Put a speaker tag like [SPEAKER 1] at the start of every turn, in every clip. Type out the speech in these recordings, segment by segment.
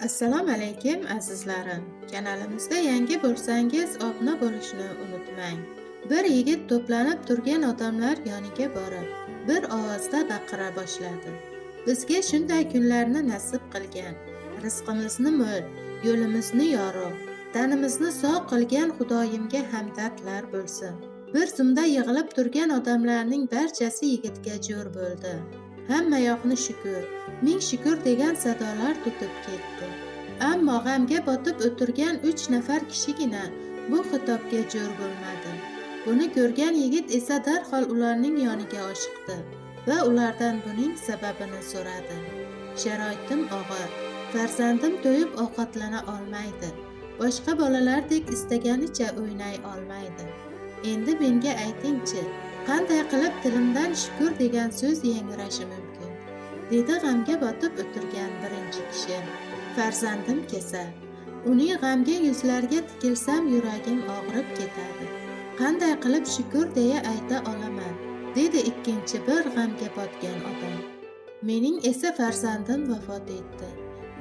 [SPEAKER 1] Assalomu alaykum azizlarim. Kanalimizda yangi bo'lsangiz obuna bo'lishni unutmang. Bir yigit to'planib turgan odamlar yoniga borib, bir ovozda baqira boshladi. Bizga shunday kunlarni nasib qilgan. Rizqimizni mo'l, yo'limizni yorug', tanimizni sog' qilgan Xudoyimga hamdardlar bo'lsin. Bir zumda yig'ilib turgan odamlarning barchasi yigitga jo'r bo'ldi. Hamma yoqni shukur, ming shukur degan sadolar tutib ketdi. Ammo g'amga botib o'tirgan 3 nafar kishigina bu xitobga jo'r bo'lmadi. Buni ko'rgan yigit esa darhol ularning yoniga oshiqdi va ulardan buning sababini so'radi. Sharoitim og'ir, farzandim to'yib ovqatlana olmaydi. Boshqa bolalardek istaganicha o'ynay olmaydi. Endi menga aytingchi, qanday qilib tilimdan shukur degan so'z yangrashi mumkin? Dedi g'amga botib o'tirgan birinchi kishi. Farzandim kasal. Uning g'amga yuzlariga tikilsam yuragim og'rib ketadi. Qanday qilib shukur deya ayta olaman? Dedi ikkinchi bir g'amga botgan odam. Mening esa farzandim vafot etdi.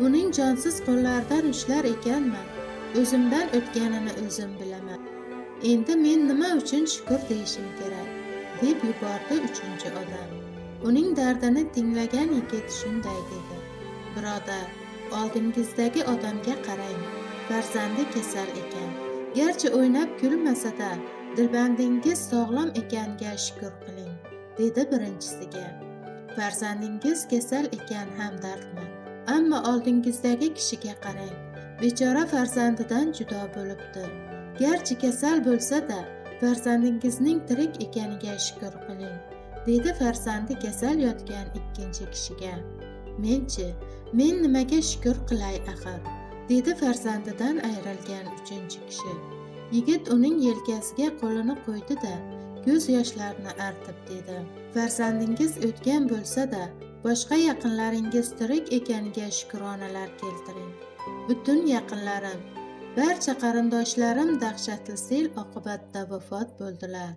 [SPEAKER 1] Uning jonsiz qo'llaridan ushlar ekanman. O'zimdan o'tganini o'zim bilaman. Endi men nima uchun shukur deyishim kerak? Deb yubordi uchinchi odam. Uning dardini tinglagan yigit shunday dedi. Birodar, oldingizdagi odamga qarang. Farzandi kasal ekan. Garchi o'ynab kulmasa-da, dilbandingiz sog'lom ekaniga shukur qiling, dedi birinchisiga. Farzandingiz kasal ekan hamdardman. Ammo oldingizdagi kishiga qarang. Bechora farzandidan judo bo'libdi. Garchi kasal bo'lsa-da, farzandingizning tirik ekaniga shukur qiling, dedi farzandi kasal yotgan ikkinchi kishiga. Men nimaga shukur qilay axir? Dedi farzandidan ayrilgan uchinchi kishi. Yigit uning yelkasiga qo'lini qo'ydi-da, ko'z yoshlarini artib dedi. Farzandingiz o'tgan bo'lsa-da, boshqa yaqinlaringiz tirik ekaniga shukronalar keltiring. Butun yaqinlarim, barcha qarindoshlarim dahshatli sel oqibatida vafot bo'ldilar.